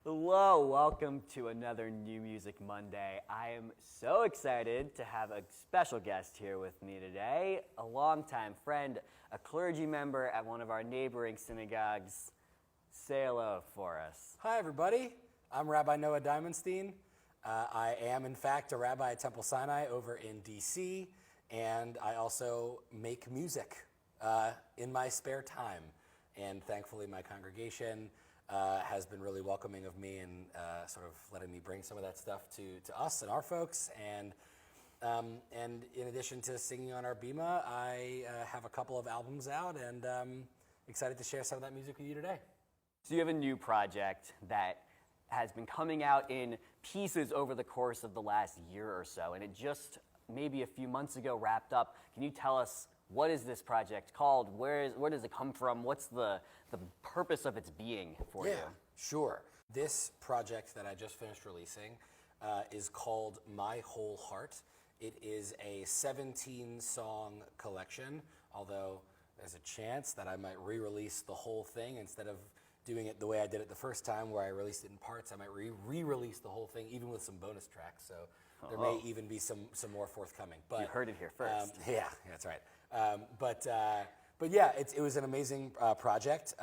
Hello, welcome to another New Music Monday. I am so excited to have a special guest here with me today, a longtime friend, a clergy member at one of our neighboring synagogues. Say hello for us. Hi, everybody. I'm Rabbi Noah Diamondstein. I am, in fact, a rabbi at Temple Sinai over in D.C., and I also make music in my spare time. And thankfully, my congregation has been really welcoming of me and sort of letting me bring some of that stuff to us and our folks. And in addition to singing on our bima, I have a couple of albums out, and excited to share some of that music with you today. So you have a new project that has been coming out in pieces over the course of the last year or so, and it just maybe a few months ago wrapped up. Can you tell us, what is this project called? Where does it come from? What's the purpose of its being for you? Yeah, sure. This project that I just finished releasing is called My Whole Heart. It is a 17-song collection, although there's a chance that I might re-release the whole thing instead of doing it the way I did it the first time, where I released it in parts. I might re-release the whole thing, even with some bonus tracks. So there may even be some more forthcoming. But you heard it here first. Yeah, that's right. But yeah, it was an amazing project.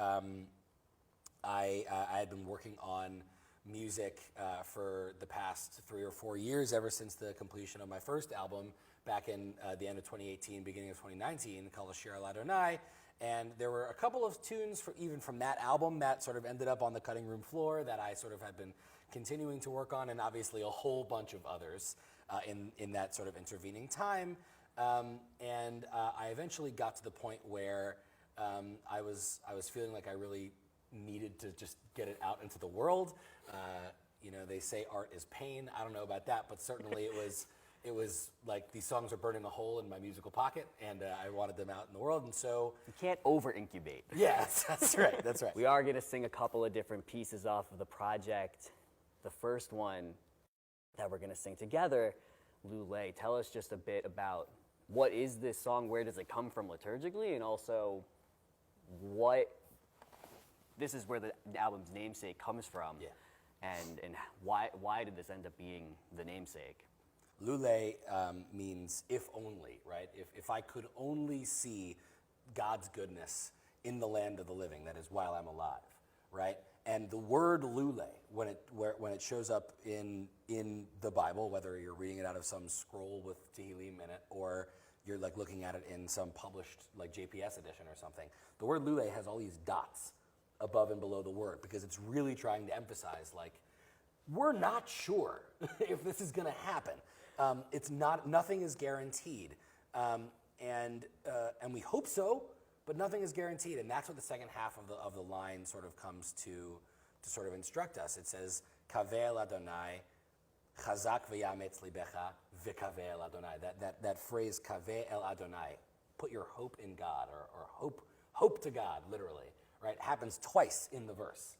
I had been working on music for the past 3 or 4 years, ever since the completion of my first album back in the end of 2018, beginning of 2019, called Ashir El Adonai. And there were a couple of tunes even from that album that sort of ended up on the cutting room floor that I sort of had been continuing to work on, and obviously a whole bunch of others in that sort of intervening time. And I eventually got to the point where I was feeling like I really needed to just get it out into the world. They say art is pain. I don't know about that, but certainly it was like these songs are burning a hole in my musical pocket, and I wanted them out in the world, and so... You can't over-incubate. Yeah, that's right, that's right. We are going to sing a couple of different pieces off of the project. The first one that we're going to sing together, Lule, tell us just a bit about what is this song, where does it come from liturgically, and also this is where the album's namesake comes from, yeah. and why did this end up being the namesake? Lule means if only, right? If I could only see God's goodness in the land of the living, that is while I'm alive, right? And the word Lule, when it shows up in the Bible, whether you're reading it out of some scroll with Tehillim in it, or you're like looking at it in some published like JPS edition or something, the word Lule has all these dots above and below the word, because it's really trying to emphasize, like, we're not sure if this is going to happen. It's not. Nothing is guaranteed, and we hope so, but nothing is guaranteed. And that's what the second half of the line sort of comes to sort of instruct us. It says, "Kaveh el Adonai, chazak v'yametz libecha, v'kaveh el Adonai." That phrase, "Kaveh el Adonai," put your hope in God, or hope to God, literally, right? Happens twice in the verse.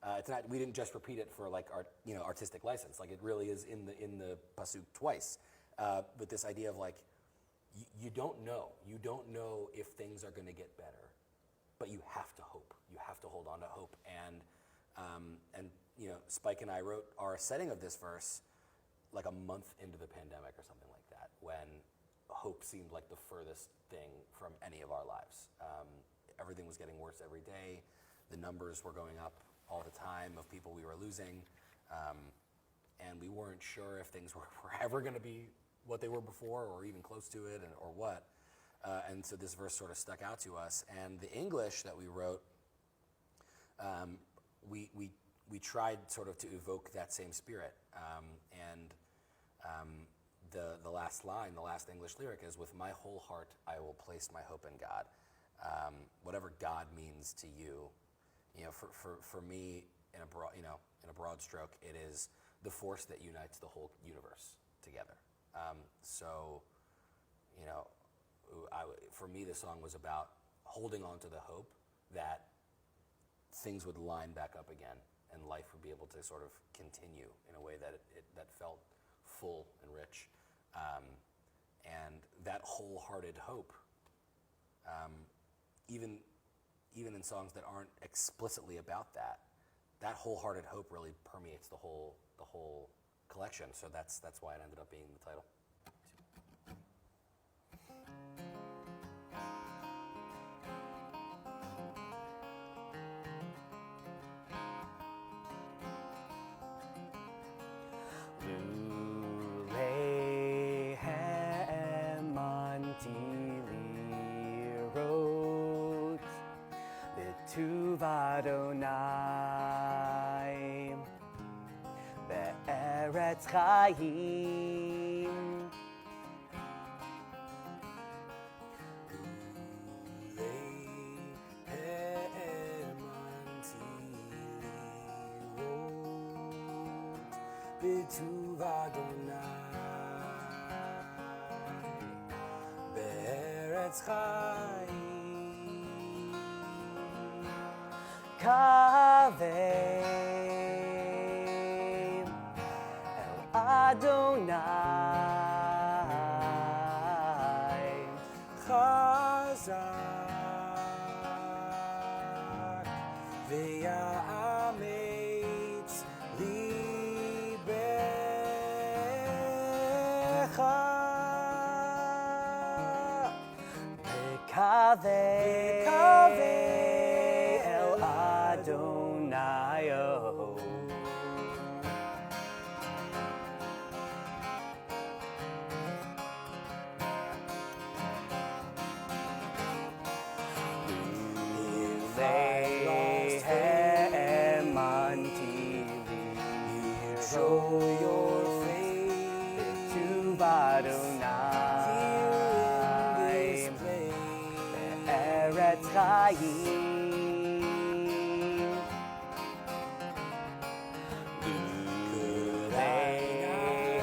It's not. We didn't just repeat it for like artistic license. Like, it really is in the pasuk twice. But this idea of like, you don't know. You don't know if things are going to get better, but you have to hope. You have to hold on to hope. And Spike and I wrote our setting of this verse like a month into the pandemic or something like that, when hope seemed like the furthest thing from any of our lives. Everything was getting worse every day. The numbers were going up all the time of people we were losing, and we weren't sure if things were ever going to be what they were before, or even close to it, or what. And so this verse sort of stuck out to us. And the English that we wrote, we tried sort of to evoke that same spirit. The last line, the last English lyric is, "With my whole heart I will place my hope in God." Whatever God means to you. For me, in a broad stroke, it is the force that unites the whole universe together. For me, the song was about holding on to the hope that things would line back up again, and life would be able to sort of continue in a way that felt full and rich. And that wholehearted hope, even in songs that aren't explicitly about that, that wholehearted hope really permeates the whole collection. So that's why it ended up being the title. Adonai be'eretz chayim B'tuv Adonai be'eretz chayim Kaveh El Adonai Chazak V'ya'ametz libecha Kaveh El Adonai show your face to Adonai Eretz Chayim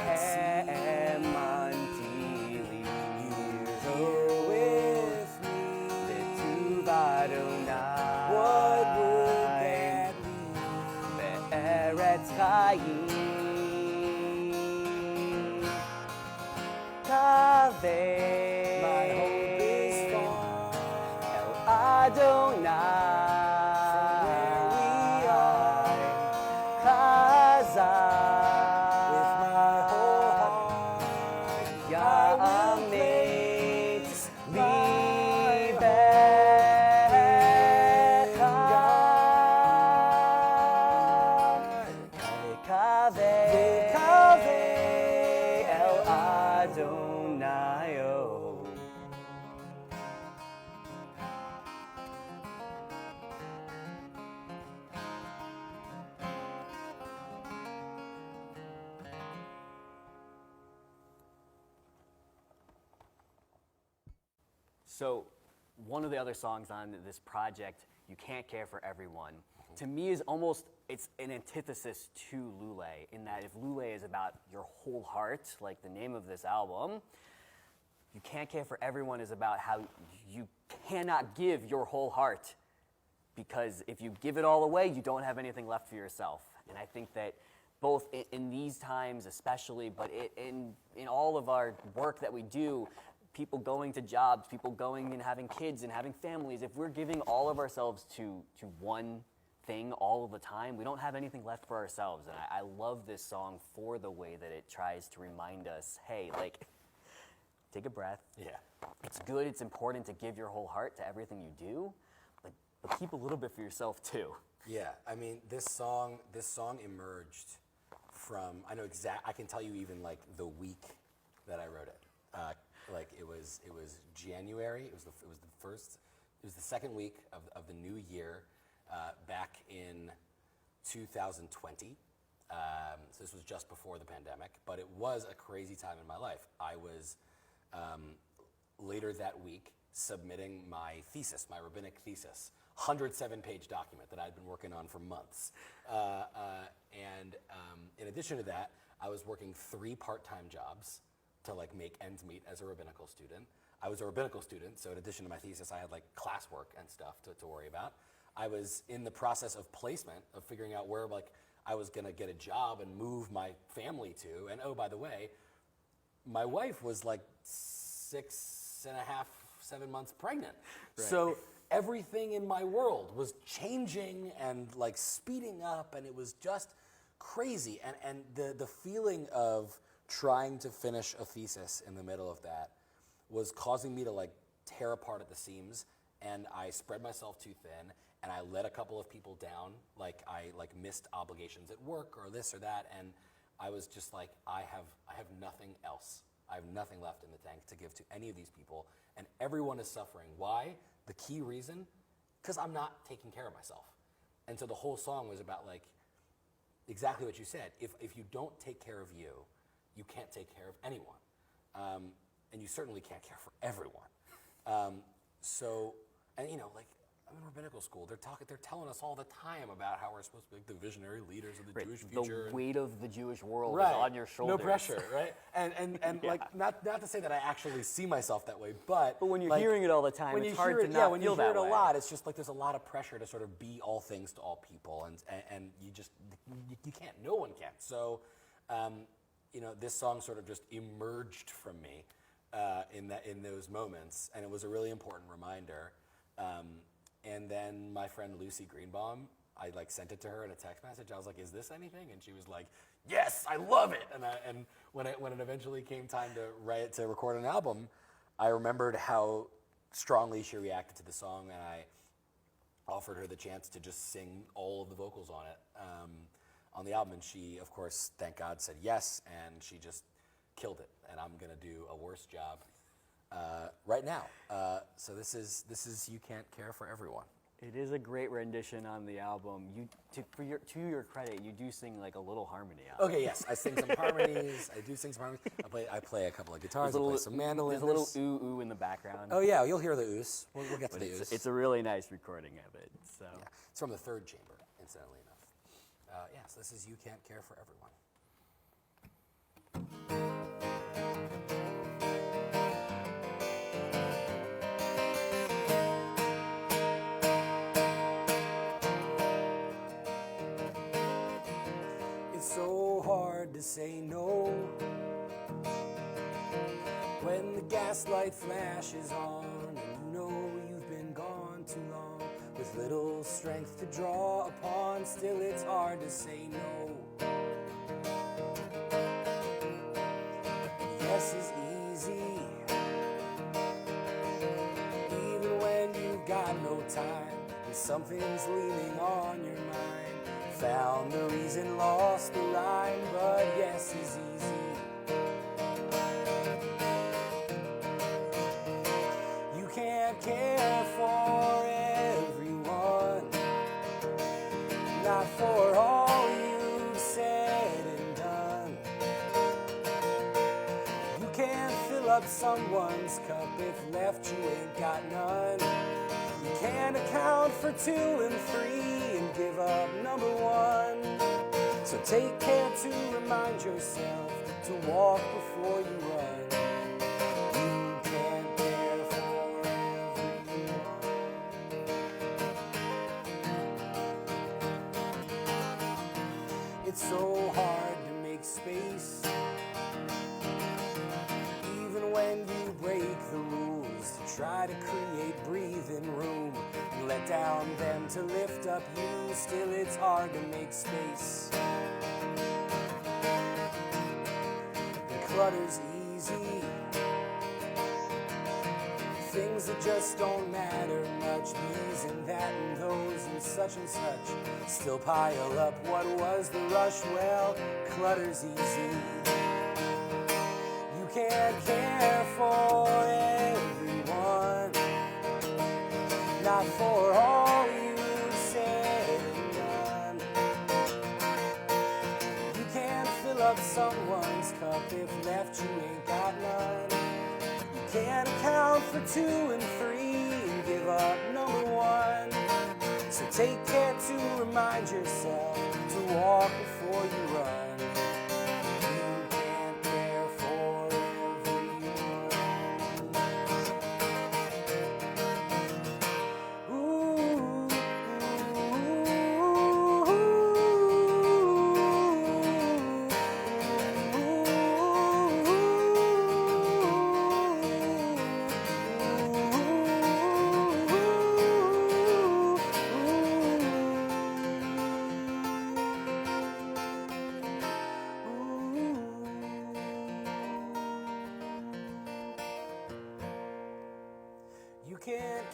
Lehem Antili You're with me to Adonai What would that mean? Eretz Chayim Kaveh My hope is far El Adonai from where we are. Chazak With my whole heart I will Ya'ametz libecha Kaveh El Adonai So one of the other songs on this project, You Can't Care for Everyone, to me is almost, it's an antithesis to Lule, in that if Lule is about your whole heart, like the name of this album, You Can't Care for Everyone is about how you cannot give your whole heart, because if you give it all away, you don't have anything left for yourself. And I think that both in these times especially, but in all of our work that we do, people going to jobs, people going and having kids and having families, if we're giving all of ourselves to one thing all of the time, we don't have anything left for ourselves. And I love this song for the way that it tries to remind us, hey, like, take a breath. Yeah. It's good, it's important to give your whole heart to everything you do, but keep a little bit for yourself too. Yeah, I mean, this song emerged from, I can tell you even like the week that I wrote it. Like it was January. It was the second week of the new year, back in 2020. So this was just before the pandemic, but it was a crazy time in my life. I was later that week submitting my thesis, my rabbinic thesis, 107-page document that I'd been working on for months. And in addition to that, I was working 3 part-time jobs to like make ends meet as a rabbinical student. I was a rabbinical student, so in addition to my thesis, I had like classwork and stuff to worry about. I was in the process of placement, of figuring out where like I was gonna get a job and move my family to. And oh, by the way, my wife was like 6.5, 7 months pregnant. Right. So everything in my world was changing and like speeding up, and it was just crazy. And the feeling of trying to finish a thesis in the middle of that was causing me to like tear apart at the seams, and I spread myself too thin, and I let a couple of people down. Like I like missed obligations at work or this or that, and I was just like, I have nothing else. I have nothing left in the tank to give to any of these people, and everyone is suffering. Why? The key reason? Because I'm not taking care of myself. And so the whole song was about like exactly what you said. If you don't take care of you, you can't take care of anyone. And you certainly can't care for everyone. And you know, like, I'm in rabbinical school. They're telling us all the time about how we're supposed to be like the visionary leaders of the Jewish future. The weight of the Jewish world Right. is on your shoulders. No pressure, right? And Yeah. like, not to say that I actually see myself that way, but when you're like, hearing it all the time, when it's you hard hear to it, not when feel you hear that it a way. lot, it's just like there's a lot of pressure to sort of be all things to all people, and you can't. No one can. So, you know, this song sort of just emerged from me in those moments, and it was a really important reminder. And then my friend Lucy Greenbaum, I like sent it to her in a text message. I was like, "Is this anything?" And she was like, "Yes, I love it." And when it eventually came time to record an album, I remembered how strongly she reacted to the song, and I offered her the chance to just sing all of the vocals on it on the album. And she, of course, thank God, said yes, and she just killed it. And I'm gonna do a worse job right now. So this is "You Can't Care for Everyone." It is a great rendition on the album. To your credit, you do sing like a little harmony on it. Okay, yes, I sing some harmonies. I do sing some harmonies. I play a couple of guitars. I play some mandolins. There's a little ooh ooh in the background. Oh yeah, you'll hear the oos. We'll get to But the oos. it's a really nice recording of it. So. Yeah, it's from the third chamber, incidentally enough. So this is "You Can't Care for Everyone." It's so hard to say no when the gaslight flashes on and you know you've been gone too long. With little strength to draw upon, still it's hard to say no. Yes is easy, even when you've got no time and something's leaning on your mind. Found the reason, lost the rhyme, but yes is easy. You can't care for everyone, not for all you've said and done. You can't fill up someone's cup if left you ain't got none. You can't account for 2 and 3 and give up number 1. So take care to remind yourself to walk before you run. You can't care for everyone. It's so hard to make space, even when you break the rules, to try to create breathing room and let down them to lift up you. Still it's hard to make space. And clutter's easy, things that just don't matter much, these and that and those and such, still pile up. What was the rush? Well, clutter's easy. You can't care for everyone, not for all you said and done. You can't fill up someone's cup if left you ain't got none. You can't account for 2 and 3 and give up number 1. So take care to remind yourself to walk before you run. You can't care for everyone. Ooh, ooh, ooh, ooh.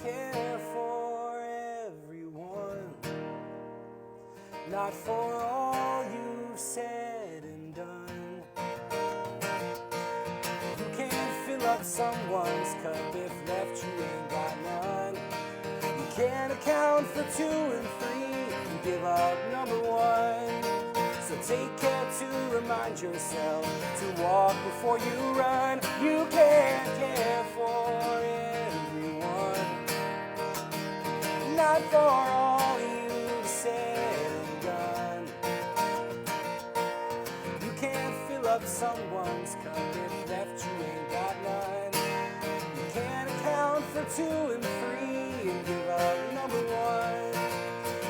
care for everyone, not for all you've said and done. You can't fill up someone's cup if left you ain't got none. You can't account for 2 and 3 and give up number 1. So take care to remind yourself to walk before you run. You can't care for everyone, not for all you've said and done. You can't fill up someone's cup if left you ain't got none. You can't account for 2 and 3 and give up number 1.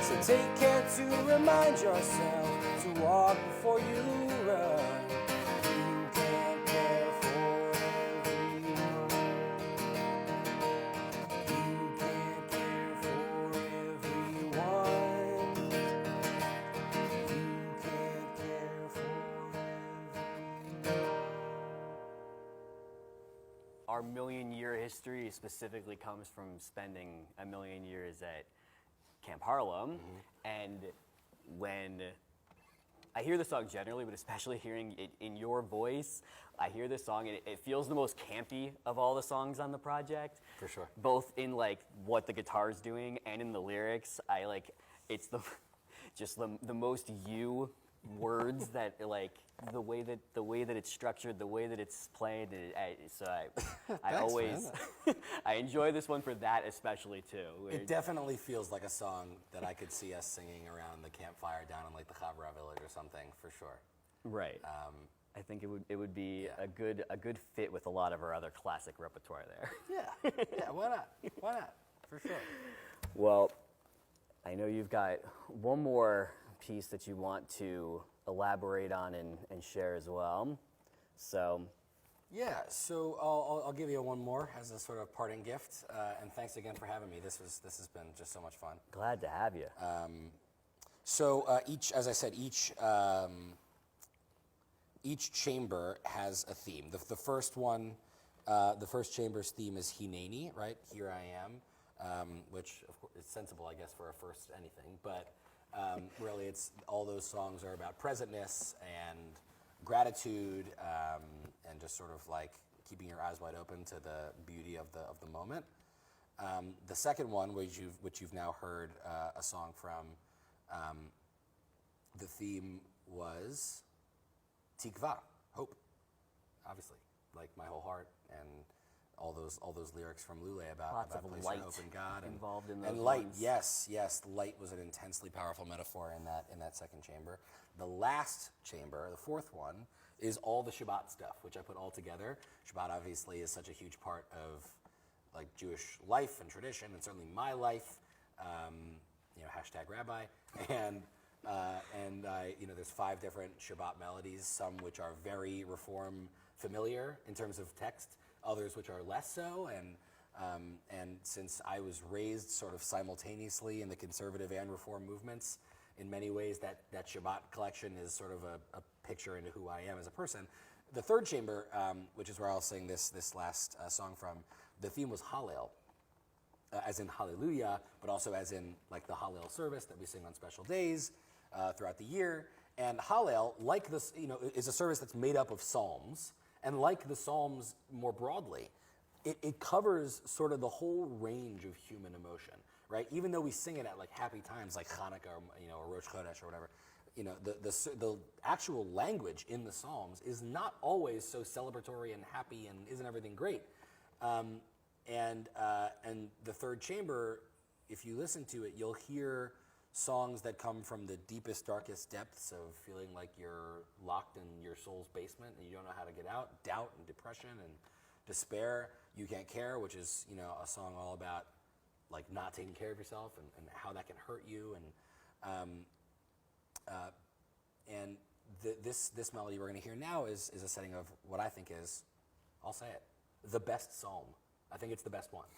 So take care to remind yourself to walk before you run. You can't care for everyone. You can't care for everyone. You can't care for everyone. Our million-year history specifically comes from spending a million years at Camp Harlem, and when I hear the song generally, but especially hearing it in your voice, I hear this song and it feels the most campy of all the songs on the project. For sure. Both in like what the guitar's doing and in the lyrics. It's the most you words that like the way that it's structured, the way that it's played. I always I enjoy this one for that especially too. It definitely feels like a song that I could see us singing around the campfire down in like the Chavra village or something, for sure. Right. I think it would be a good fit with a lot of our other classic repertoire there. Yeah, why not? Why not? For sure. Well, I know you've got one more piece that you want to elaborate on and share as well. So. Yeah, so I'll give you one more as a sort of parting gift, and thanks again for having me. This has been just so much fun. Glad to have you. As I said, each chamber has a theme. The first one, the first chamber's theme is Hineni, right? Here I am, which of course is sensible, I guess, for a first anything. But really, it's all those songs are about presentness and gratitude, and just sort of like keeping your eyes wide open to the beauty of the moment. The second one, which you've now heard a song from, the theme was Tikva, hope, obviously, like my whole heart, and all those lyrics from Lule about Lots of placing light hope in God involved in those and light. ones. Yes, light was an intensely powerful metaphor in that second chamber. The last chamber, the fourth one, is all the Shabbat stuff, which I put all together. Shabbat obviously is such a huge part of like Jewish life and tradition, and certainly my life. #Rabbi, and there's 5 different Shabbat melodies, some which are very Reform familiar in terms of text, others which are less so, and since I was raised sort of simultaneously in the conservative and Reform movements, in many ways that Shabbat collection is sort of a picture into who I am as a person. The third chamber, which is where I'll sing this last song from, the theme was Hallel, as in hallelujah, but also as in like the Hallel service that we sing on special days throughout the year. And Hallel, like this, is a service that's made up of psalms, and like the psalms more broadly, it covers sort of the whole range of human emotion, right? Even though we sing it at like happy times, like Hanukkah, or Rosh Chodesh or whatever, the actual language in the psalms is not always so celebratory and happy and isn't everything great. And the third chamber, if you listen to it, you'll hear songs that come from the deepest, darkest depths of feeling like you're locked in your soul's basement and you don't know how to get out. Doubt and depression and despair. You Can't Care, which is a song all about like not taking care of yourself and how that can hurt you. And this melody we're going to hear now is a setting of what I think is, I'll say it, the best psalm. I think it's the best one.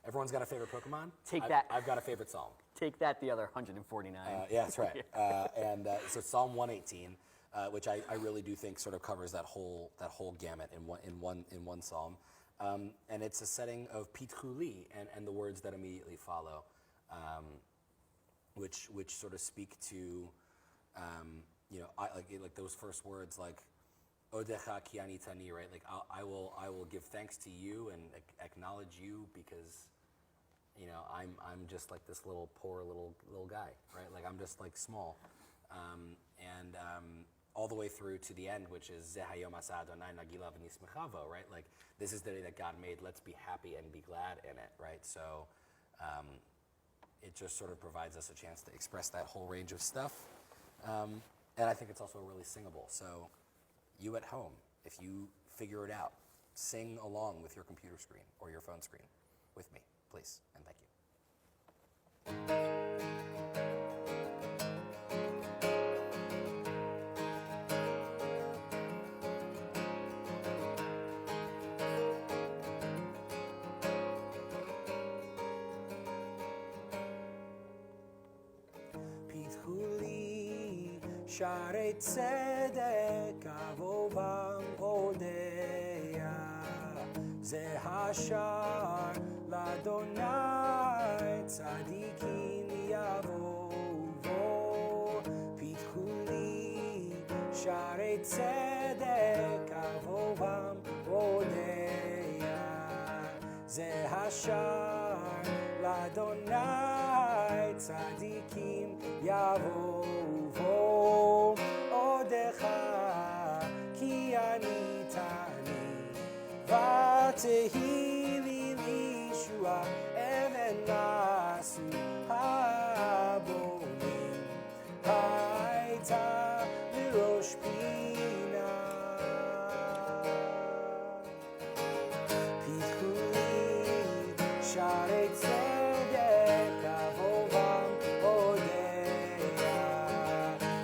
Everyone's got a favorite Pokemon. I've got a favorite psalm. Take that, the other 149. Yeah, that's right. So Psalm 118, which I really do think sort of covers that whole gamut in one psalm. And it's a setting of Pitchuli and the words that immediately follow, which sort of speak to, like those first words, like Odecha ki ani tani, right? Like I will give thanks to you and acknowledge you because, I'm just like this poor little guy, right? Like I'm just like small, and all the way through to the end, which is Zehayom Asa Adonai Nagila v'nismechavo, right? Like this is the day that God made. Let's be happy and be glad in it, right? So it just sort of provides us a chance to express that whole range of stuff, and I think it's also really singable. So you at home, if you figure it out, sing along with your computer screen or your phone screen with me, please, and thank you. Pitchuli Sharei Tzedek Avovam Odea Ze Hashar Ladonai Tzadikim Yavovo Pitchuli Sharei Tzedek Avovam Odea Ze Hashar Ladonai Tzadikim Yavovo Odecha Ki ani tani Vatehi li Yeshua Even nasu Habonim Haita Lirosh Pina Pitchuli Sharei Tzedek Avovam Odea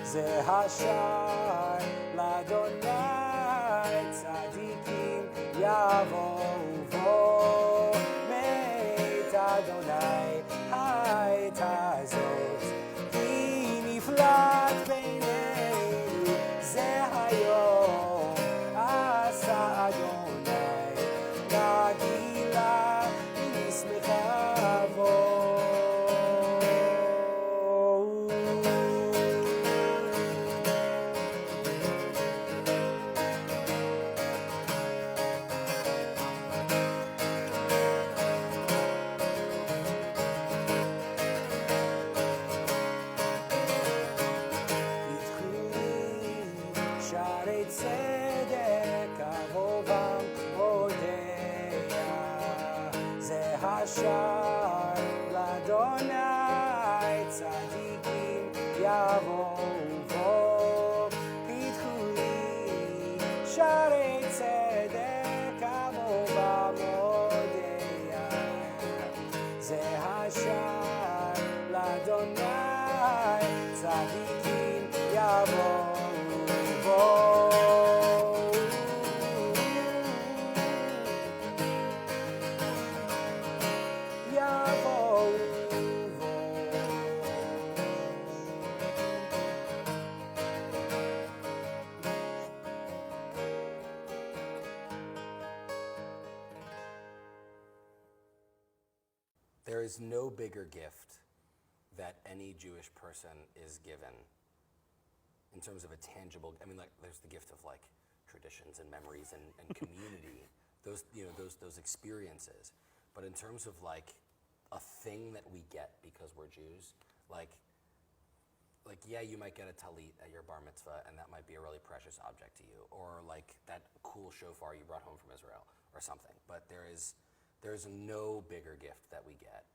Ze Hashar Ladonai Tzadikim Yavovo Meit Adonai Haitazot Ki niflat beineinu Ze hayom Asa Adonai Nagila v'nismechavo. Sharei Tzedek Avovam Odea Ze Hashar Ladonai Tzadikim Yavovo Pitchuli Sharei Tzedek Avovam Odea Ze Hashar Ladonai Tzadikim Yavovo There is no bigger gift that any Jewish person is given in terms of a tangible, like there's the gift of like traditions and memories and community, those experiences. But in terms of like a thing that we get because we're Jews, like yeah, you might get a talit at your bar mitzvah and that might be a really precious object to you, or like that cool shofar you brought home from Israel or something. But there's no bigger gift that we get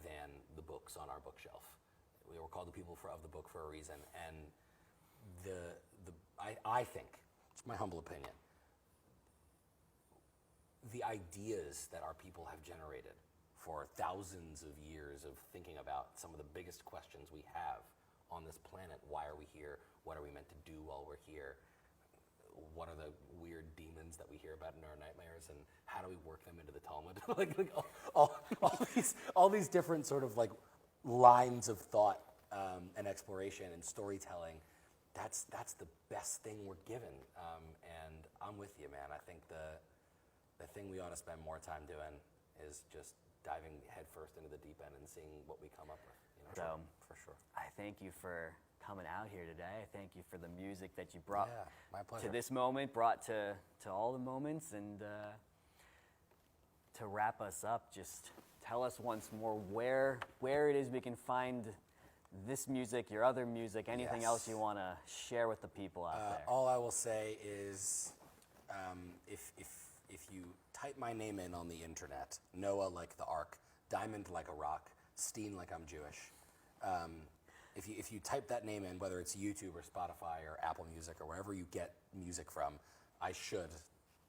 than the books on our bookshelf. We were called the people of the book for a reason, and I think, it's my humble opinion, the ideas that our people have generated for thousands of years of thinking about some of the biggest questions we have on this planet. Why are we here? What are we meant to do while we're here? What are the weird demons that we hear about in our nightmares, and how do we work them into the Talmud? all these different sort of like lines of thought and exploration and storytelling. That's the best thing we're given, and I'm with you, man. I think the thing we ought to spend more time doing is just diving headfirst into the deep end and seeing what we come up with. You know, So, for sure. I thank you for coming out here today. I thank you for the music that you brought Yeah, my pleasure. to this moment, brought to all the moments, and to wrap us up, just tell us once more where it is we can find this music, your other music, anything Yes. else you want to share with the people out there. All I will say is, if you type my name in on the internet, Noah like the Ark, Diamond like a rock, Steen like I'm Jewish. If you type that name in, whether it's YouTube or Spotify or Apple Music or wherever you get music from, I should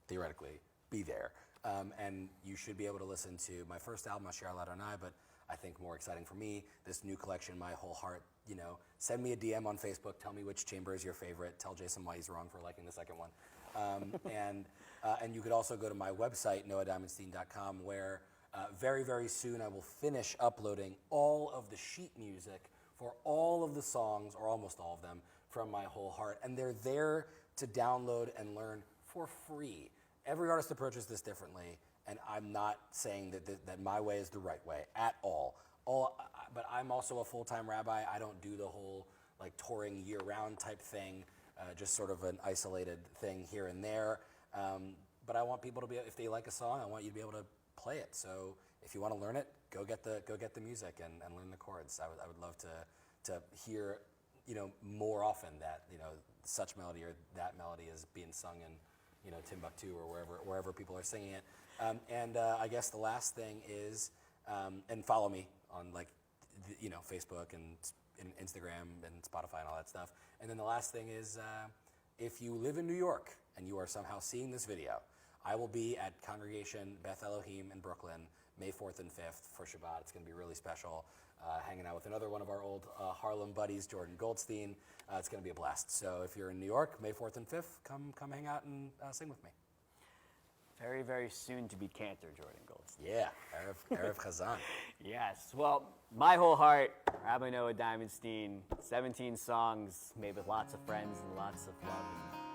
theoretically be there. And you should be able to listen to my first album, Asher Adonai, but I think more exciting for me, this new collection, My Whole Heart. You know, send me a DM on Facebook, tell me which chamber is your favorite, tell Jason why he's wrong for liking the second one. And you could also go to my website, noahdiamondstein.com, where very, very soon I will finish uploading all of the sheet music for all of the songs, or almost all of them, from My Whole Heart. And they're there to download and learn for free. Every artist approaches this differently, and I'm not saying that my way is the right way at all. But I'm also a full-time rabbi. I don't do the whole like touring year-round type thing, just sort of an isolated thing here and there. But I want people to be, if they like a song, I want you to be able to play it. So if you want to learn it, go get the music and learn the chords. I would love to hear, you know, more often that, you know, such melody or that melody is being sung in, you know, Timbuktu or wherever people are singing it. I guess the last thing is, and follow me on like, you know, Facebook and Instagram and Spotify and all that stuff. And then the last thing is, if you live in New York and you are somehow seeing this video, I will be at Congregation Beth Elohim in Brooklyn, May 4th and 5th for Shabbat. It's going to be really special. Hanging out with another one of our old Harlem buddies, Jordan Goldstein. It's going to be a blast. So if you're in New York, May 4th and 5th, come hang out and sing with me. Very, very soon to be Cantor, Jordan Goldstein. Yeah, Erev Chazan. Yes. Well, My Whole Heart, Rabbi Noah Diamondstein, 17 songs made with lots of friends and lots of love.